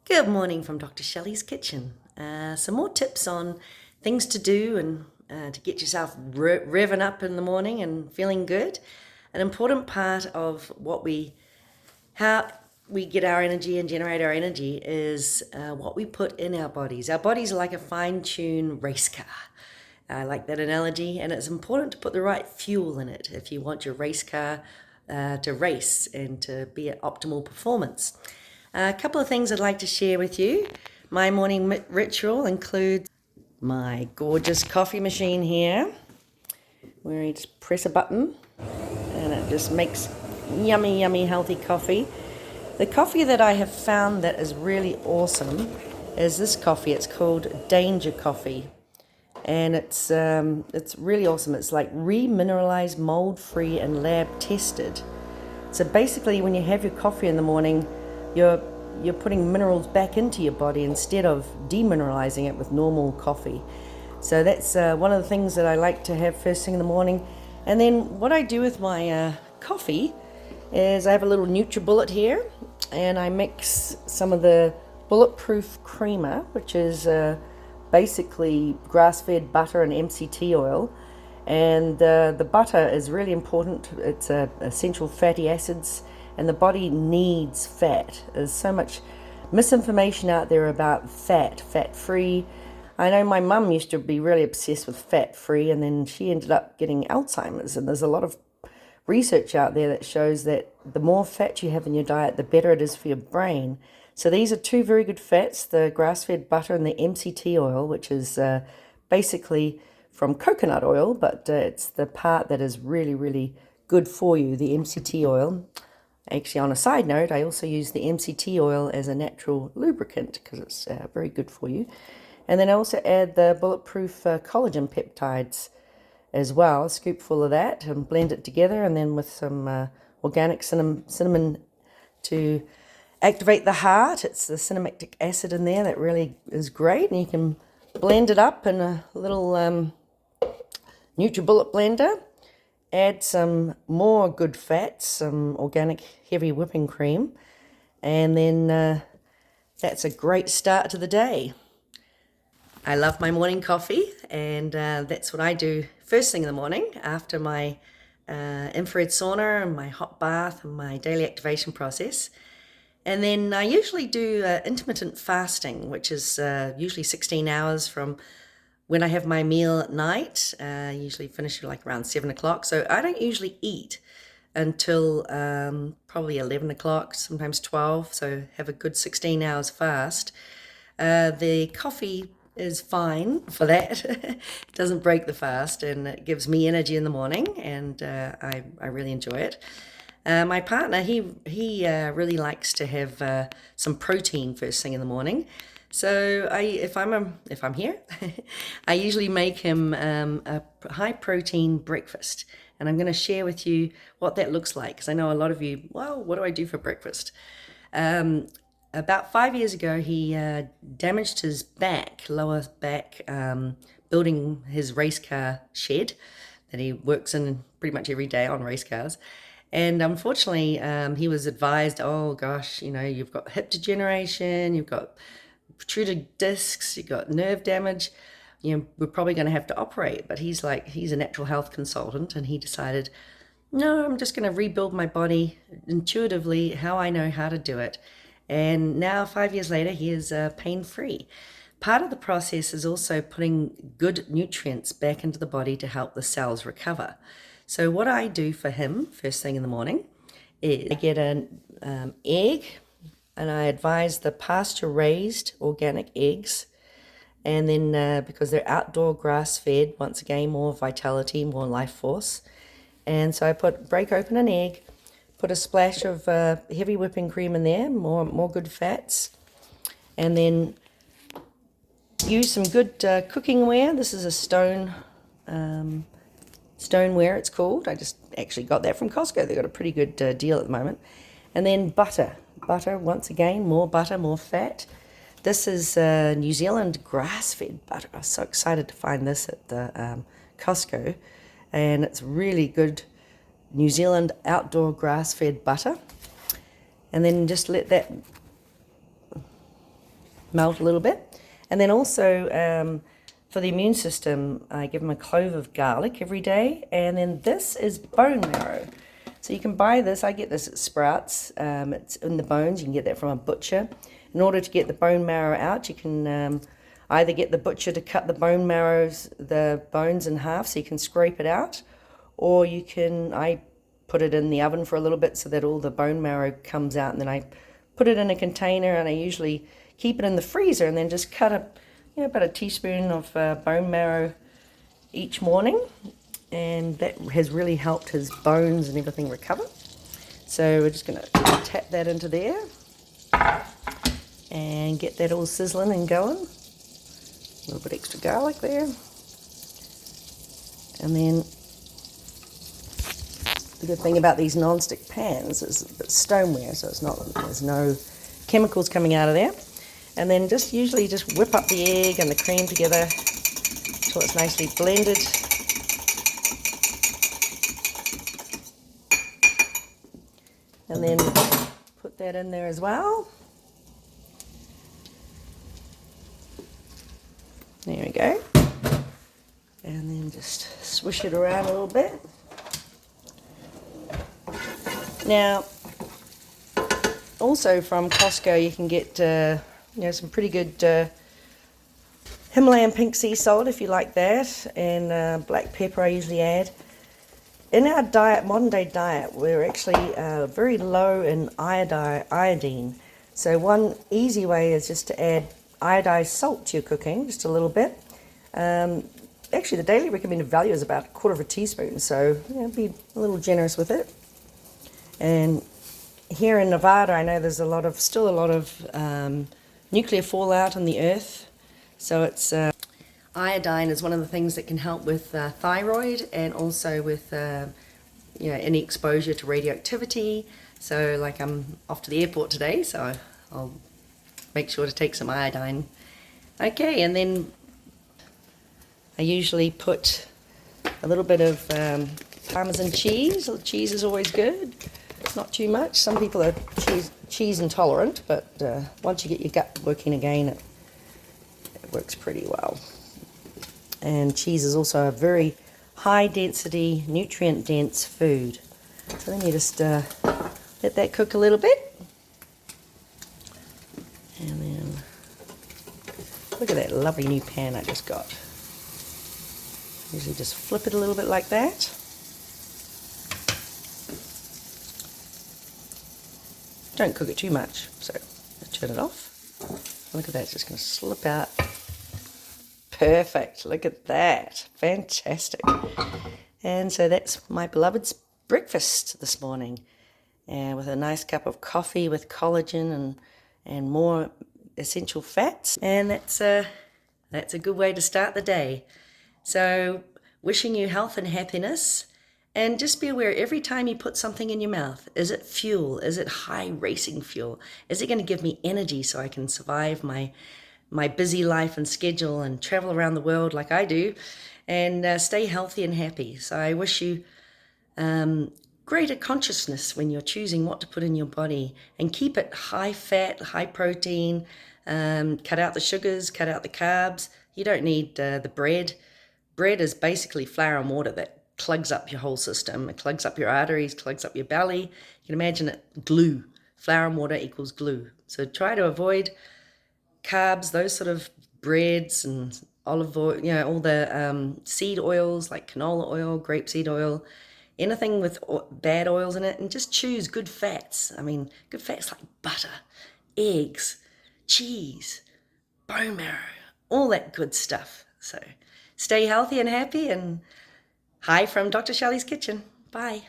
Good morning from Dr. Shelley's kitchen. Some more tips on things to do and to get yourself revving up in the morning and feeling good. An important part of how we get our energy and generate our energy is what we put in our bodies. Our bodies are like a fine-tuned race car. I like that analogy, and it's important to put the right fuel in it if you want your race car to race and to be at optimal performance. A couple of things I'd like to share with you. My morning ritual includes my gorgeous coffee machine here, where you just press a button and it just makes yummy, yummy, healthy coffee. The coffee that I have found that is really awesome is this coffee. It's called Danger Coffee, and it's really awesome. It's like remineralized, mold-free, and lab-tested. So basically, when you have your coffee in the morning, you're putting minerals back into your body instead of demineralizing it with normal coffee. So that's one of the things that I like to have first thing in the morning. And then what I do with my coffee is I have a little NutriBullet here, and I mix some of the Bulletproof creamer, which is basically grass-fed butter and MCT oil. And the butter is really important. It's essential fatty acids, and the body needs fat. There's so much misinformation out there about fat-free. I know my mum used to be really obsessed with fat-free, and then she ended up getting Alzheimer's. And there's a lot of research out there that shows that the more fat you have in your diet, the better it is for your brain. So these are two very good fats, the grass-fed butter and the MCT oil, which is basically from coconut oil, but it's the part that is really, really good for you, the MCT oil. Actually, on a side note, I also use the MCT oil as a natural lubricant because it's very good for you. And then I also add the Bulletproof collagen peptides as well, a scoopful of that, and blend it together, and then with some organic cinnamon to activate the heart. It's the cinnamactic acid in there that really is great, and you can blend it up in a little NutriBullet blender. Add some more good fats, some organic heavy whipping cream, and then that's a great start to the day. I love my morning coffee, and that's what I do first thing in the morning after my infrared sauna and my hot bath and my daily activation process. And then I usually do intermittent fasting, which is usually 16 hours from when I have my meal at night. I usually finish like around 7 o'clock. So I don't usually eat until probably 11 o'clock, sometimes 12. So have a good 16 hours fast. The coffee is fine for that. It doesn't break the fast, and it gives me energy in the morning, and I really enjoy it. My partner, he really likes to have some protein first thing in the morning. So if I'm here, I usually make him a high protein breakfast, and I'm going to share with you what that looks like, because I know a lot of you, well, what do I do for breakfast? About 5 years ago, he damaged his lower back, building his race car shed that he works in pretty much every day on race cars. And unfortunately, he was advised, oh gosh, you've got hip degeneration, you've got protruded discs, you've got nerve damage, we're probably going to have to operate. But he's a natural health consultant, and he decided, no, I'm just going to rebuild my body intuitively, how I know how to do it. And now 5 years later, he is pain-free. Part of the process is also putting good nutrients back into the body to help the cells recover. So what I do for him first thing in the morning is I get an egg, and I advise the pasture-raised organic eggs. And then because they're outdoor grass-fed, once again, more vitality, more life force. And so I break open an egg, put a splash of heavy whipping cream in there, more good fats, and then use some good cooking ware. This is a stoneware, it's called. I just actually got that from Costco. They've got a pretty good deal at the moment. And then butter, once again, more butter, more fat. This is New Zealand grass-fed butter. I was so excited to find this at the Costco, and it's really good New Zealand outdoor grass-fed butter. And then just let that melt a little bit. And then also for the immune system, I give them a clove of garlic every day. And then this is bone marrow. So you can buy this. I get this at Sprouts. It's in the bones. You can get that from a butcher. In order to get the bone marrow out, you can either get the butcher to cut the the bones in half so you can scrape it out, or you can, I put it in the oven for a little bit so that all the bone marrow comes out, and then I put it in a container, and I usually keep it in the freezer, and then just cut about a teaspoon of bone marrow each morning, and that has really helped his bones and everything recover. So we're just going to tap that into there and get that all sizzling and going. A little bit extra garlic there. And then the good thing about these non-stick pans is it's stoneware, so there's no chemicals coming out of there. And then usually just whip up the egg and the cream together until it's nicely blended. And then put that in there as well. There we go. And then just swish it around a little bit. Now, also from Costco, you can get some pretty good Himalayan pink sea salt if you like that, and black pepper I usually add. In our diet, modern day diet, we're actually very low in iodine. So one easy way is just to add iodized salt to your cooking, just a little bit. Actually, the daily recommended value is about 1/4 teaspoon, so be a little generous with it. And here in Nevada, I know there's still a lot of nuclear fallout on the earth. So it's iodine is one of the things that can help with thyroid, and also with any exposure to radioactivity. So like I'm off to the airport today, so I'll make sure to take some iodine. Okay, and then I usually put a little bit of Parmesan cheese. Cheese is always good. Not too much. Some people are cheese intolerant, but once you get your gut working again, it works pretty well. And cheese is also a very high density, nutrient dense food. So then you just let that cook a little bit. And then look at that lovely new pan I just got. Usually just flip it a little bit like that. Don't cook it too much, so turn it off. Look at that, it's just going to slip out. Perfect, look at that, fantastic. And so that's my beloved's breakfast this morning, and with a nice cup of coffee with collagen and more essential fats, and that's a good way to start the day. So wishing you health and happiness. And just be aware, every time you put something in your mouth, is it fuel? Is it high racing fuel? Is it going to give me energy so I can survive my busy life and schedule and travel around the world like I do, and stay healthy and happy? So I wish you greater consciousness when you're choosing what to put in your body, and keep it high fat, high protein, cut out the sugars, cut out the carbs. You don't need the bread. Bread is basically flour and water that plugs up your whole system. It plugs up your arteries, plugs up your belly. You can imagine it glue. Flour and water equals glue. So try to avoid carbs, those sort of breads and olive oil, all the seed oils like canola oil, grapeseed oil, anything with bad oils in it, and just choose good fats. I mean, good fats like butter, eggs, cheese, bone marrow, all that good stuff. So stay healthy and happy, and hi from Dr. Shelley's Kitchen. Bye.